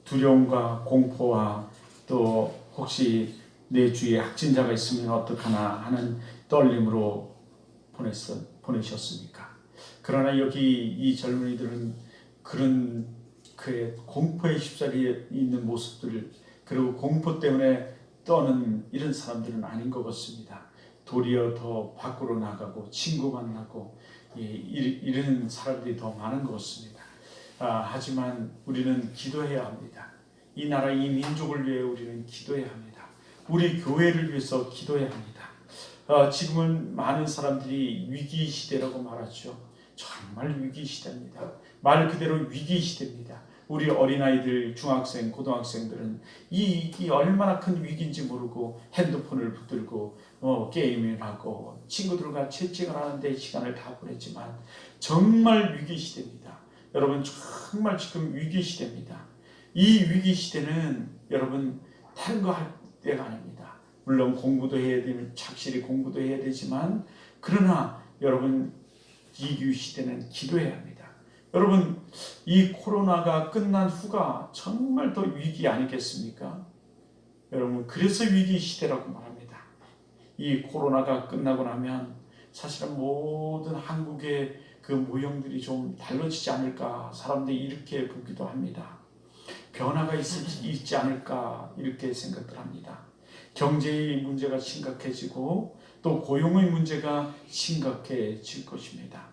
두려움과 공포와 또 혹시 내 주위에 확진자가 있으면 어떡하나 하는 떨림으로 보내셨습니까? 그러나 여기 이 젊은이들은 그런 그의 공포에 휩싸여 있는 모습들, 그리고 공포 때문에 떠는 이런 사람들은 아닌 것 같습니다. 도리어 더 밖으로 나가고 친구 만나고 이런 사람들이 더 많은 것 같습니다. 하지만 우리는 기도해야 합니다. 이 나라, 이 민족을 위해 우리는 기도해야 합니다. 우리 교회를 위해서 기도해야 합니다. 지금은 많은 사람들이 위기 시대라고 말하죠. 정말 위기 시대입니다. 말 그대로 위기 시대입니다. 우리 어린아이들, 중학생, 고등학생들은 이 얼마나 큰 위기인지 모르고 핸드폰을 붙들고 게임을 하고 친구들과 채팅을 하는데 시간을 다 보냈지만 정말 위기 시대입니다. 여러분, 정말 지금 위기 시대입니다. 이 위기 시대는 여러분 다른 거 할 때가 아닙니다. 물론 공부도 해야 되면 착실히 공부도 해야 되지만, 그러나 여러분 이 위기 시대는 기도해야 합니다. 여러분, 이 코로나가 끝난 후가 정말 더 위기 아니겠습니까? 여러분, 그래서 위기 시대라고 말합니다. 이 코로나가 끝나고 나면 사실은 모든 한국의 그 모형들이 좀 달라지지 않을까, 사람들이 이렇게 보기도 합니다. 변화가 있지 않을까 이렇게 생각을 합니다. 경제의 문제가 심각해지고 또 고용의 문제가 심각해질 것입니다.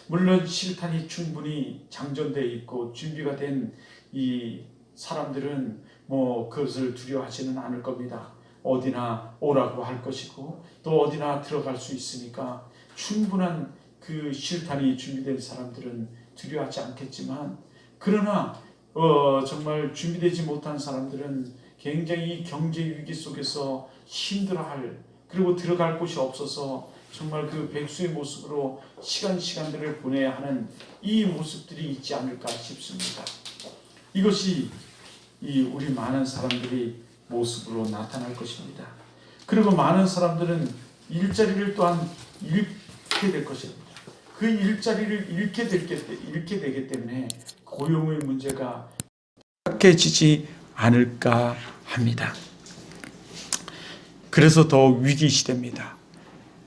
물론 실탄이 충분히 장전되어 있고 준비가 된 이 사람들은 그것을 두려워하지는 않을 겁니다. 어디나 오라고 할 것이고 또 어디나 들어갈 수 있으니까 충분한 그 실탄이 준비된 사람들은 두려워하지 않겠지만, 그러나 정말 준비되지 못한 사람들은 굉장히 경제 위기 속에서 힘들어할, 그리고 들어갈 곳이 없어서 정말 그 백수의 모습으로 시간들을 보내야 하는 이 모습들이 있지 않을까 싶습니다. 이것이 우리 많은 사람들이 모습으로 나타날 것입니다. 그리고 많은 사람들은 일자리를 또한 잃게 될 것입니다. 그 일자리를 잃게 되기 때문에 고용의 문제가 심각해지지 않을까 합니다. 그래서 더 위기 시대입니다.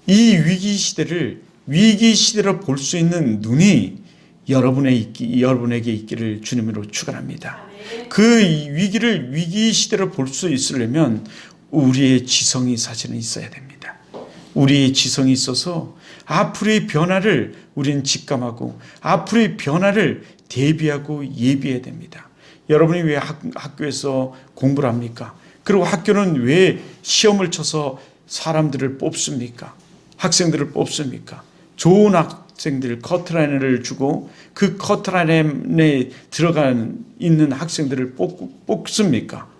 이 위기 시대를 위기 시대로 볼 수 있는 눈이 여러분에게 있기를 주님으로 축원합니다. 그 위기를 위기 시대로 볼 수 있으려면 우리의 지성이 사실은 있어야 됩니다. 우리의 지성이 있어서 앞으로의 변화를 우리는 직감하고 앞으로의 변화를 대비하고 예비해야 됩니다. 여러분이 왜 학교에서 공부를 합니까? 그리고 학교는 왜 시험을 쳐서 사람들을 뽑습니까? 학생들을 뽑습니까? 좋은 학생들 커트라인을 주고 그 커트라인에 있는 학생들을 뽑습니까?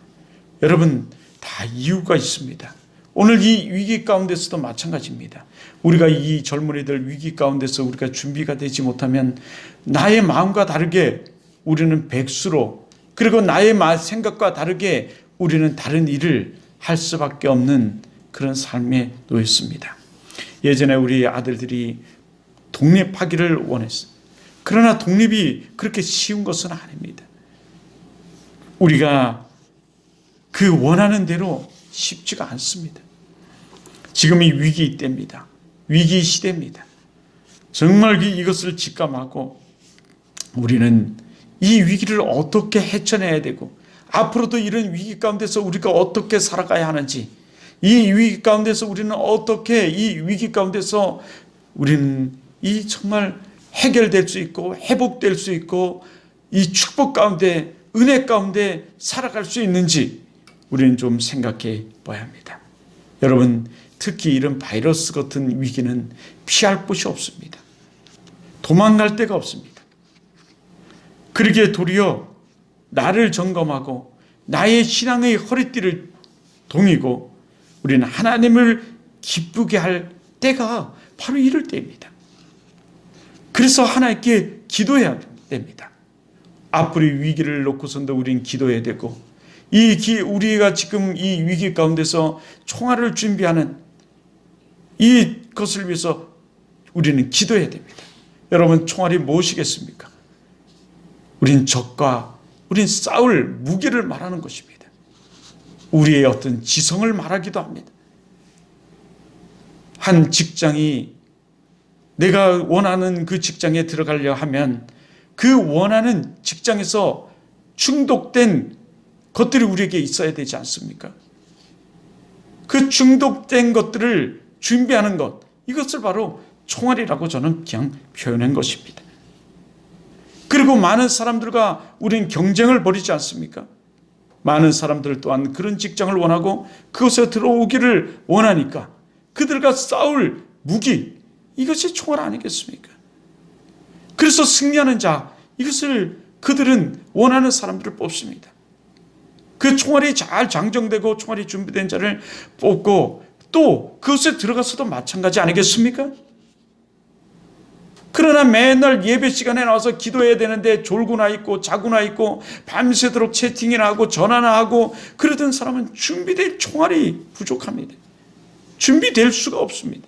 여러분, 다 이유가 있습니다. 오늘 이 위기 가운데서도 마찬가지입니다. 우리가 이 젊은이들 위기 가운데서 우리가 준비가 되지 못하면 나의 마음과 다르게 우리는 백수로, 그리고 나의 생각과 다르게 우리는 다른 일을 할 수밖에 없는 그런 삶에 놓였습니다. 예전에 우리 아들들이 독립하기를 원했어요. 그러나 독립이 그렇게 쉬운 것은 아닙니다. 우리가 그 원하는 대로 쉽지가 않습니다. 지금이 위기 때입니다. 위기 시대입니다. 정말 이것을 직감하고 우리는 이 위기를 어떻게 헤쳐내야 되고 앞으로도 이런 위기 가운데서 우리가 어떻게 살아가야 하는지, 이 위기 가운데서 우리는 어떻게 이 위기 가운데서 우리는 이 정말 해결될 수 있고 회복될 수 있고 이 축복 가운데 은혜 가운데 살아갈 수 있는지 우리는 좀 생각해 봐야 합니다. 여러분, 특히 이런 바이러스 같은 위기는 피할 곳이 없습니다. 도망갈 데가 없습니다. 그러기에 도리어 나를 점검하고 나의 신앙의 허리띠를 동이고 우리는 하나님을 기쁘게 할 때가 바로 이럴 때입니다. 그래서 하나님께 기도해야 됩니다. 앞으로의 위기를 놓고선도 우리는 기도해야 되고, 우리가 지금 이 위기 가운데서 총알을 준비하는 이것을 위해서 우리는 기도해야 됩니다. 여러분, 총알이 무엇이겠습니까? 우리는 적과 우린 싸울 무기를 말하는 것입니다. 우리의 어떤 지성을 말하기도 합니다. 한 직장이 내가 원하는 그 직장에 들어가려 하면 그 원하는 직장에서 중독된 것들이 우리에게 있어야 되지 않습니까? 그 중독된 것들을 준비하는 것, 이것을 바로 총알이라고 저는 그냥 표현한 것입니다. 그리고 많은 사람들과 우리는 경쟁을 벌이지 않습니까? 많은 사람들 또한 그런 직장을 원하고 그것에 들어오기를 원하니까 그들과 싸울 무기, 이것이 총알 아니겠습니까? 그래서 승리하는 자, 이것을 그들은 원하는 사람들을 뽑습니다. 그 총알이 잘 장정되고 총알이 준비된 자를 뽑고 또 그것에 들어가서도 마찬가지 아니겠습니까? 그러나 맨날 예배 시간에 나와서 기도해야 되는데 졸고나 있고 자고나 있고 밤새도록 채팅이나 하고 전화나 하고 그러던 사람은 준비될 총알이 부족합니다. 준비될 수가 없습니다.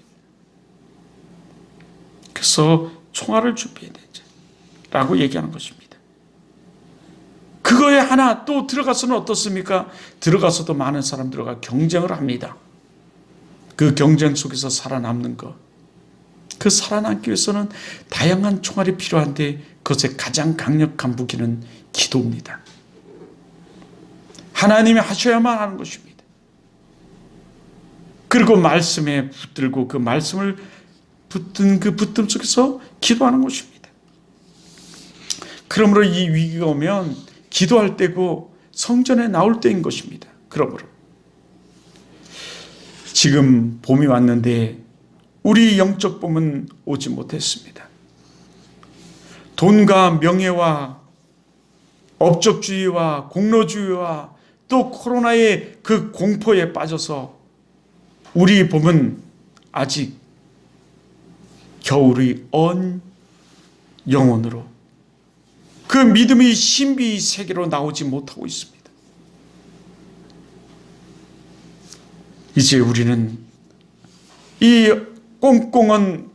그래서 총알을 준비해야 되자라고 얘기하는 것입니다. 그거에 하나 또 들어가서는 어떻습니까? 들어가서도 많은 사람들과 경쟁을 합니다. 그 경쟁 속에서 살아남는 것, 그 살아남기 위해서는 다양한 총알이 필요한데 그것의 가장 강력한 무기는 기도입니다. 하나님이 하셔야만 하는 것입니다. 그리고 말씀에 붙들고 그 말씀을 붙든 그 붙듦 속에서 기도하는 것입니다. 그러므로 이 위기가 오면 기도할 때고 성전에 나올 때인 것입니다. 그러므로 지금 봄이 왔는데 우리 영적 봄은 오지 못했습니다. 돈과 명예와 업적주의와 공로주의와 또 코로나의 그 공포에 빠져서 우리 봄은 아직 겨울의 언 영혼으로 그 믿음의 신비 세계로 나오지 못하고 있습니다. 이제 우리는 이 꽁꽁한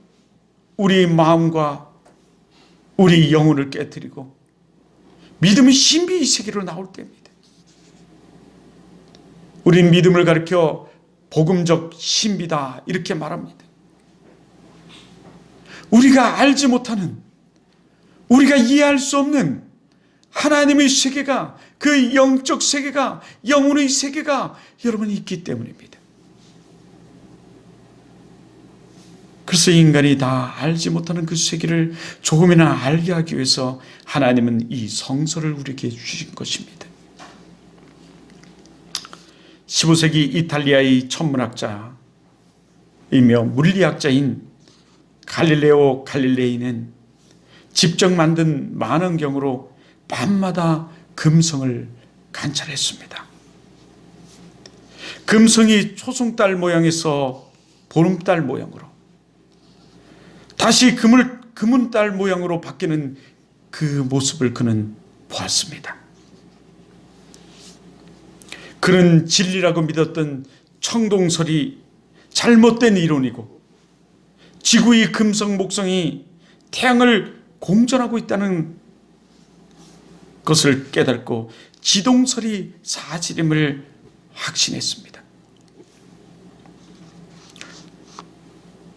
우리 마음과 우리 영혼을 깨뜨리고 믿음의 신비 세계로 나올 때입니다. 우린 믿음을 가리켜 복음적 신비다 이렇게 말합니다. 우리가 알지 못하는, 우리가 이해할 수 없는 하나님의 세계가, 그 영적 세계가, 영혼의 세계가 여러분이 있기 때문입니다. 그래서 인간이 다 알지 못하는 그 세계를 조금이나 알게 하기 위해서 하나님은 이 성서를 우리에게 주신 것입니다. 15세기 이탈리아의 천문학자이며 물리학자인 갈릴레오 갈릴레이는 직접 만든 만원경으로 밤마다 금성을 관찰했습니다. 금성이 초승달 모양에서 보름달 모양으로 다시 금은달 모양으로 바뀌는 그 모습을 그는 보았습니다. 그는 진리라고 믿었던 청동설이 잘못된 이론이고 지구의 금성 목성이 태양을 공전하고 있다는 것을 깨닫고 지동설이 사실임을 확신했습니다.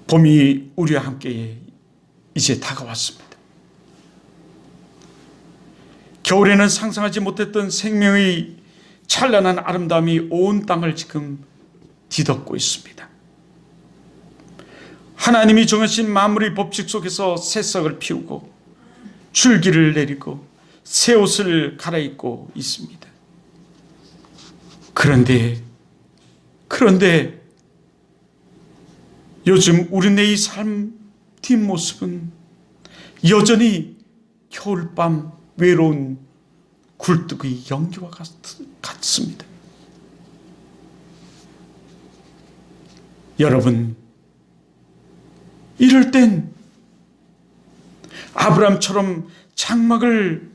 봄이 우리와 함께 이제 다가왔습니다. 겨울에는 상상하지 못했던 생명의 찬란한 아름다움이 온 땅을 지금 뒤덮고 있습니다. 하나님이 정하신 만물의 법칙 속에서 새싹을 피우고 줄기를 내리고 새 옷을 갈아입고 있습니다. 그런데 요즘 우리네 삶 뒷모습은 여전히 겨울밤 외로운 굴뚝의 연기와 같습니다. 여러분, 이럴 땐 아브람처럼 장막을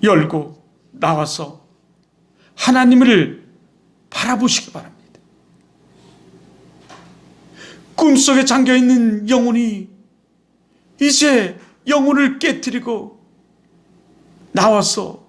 열고 나와서 하나님을 바라보시기 바랍니다. 꿈속에 잠겨있는 영혼이 이제 영혼을 깨뜨리고 나와서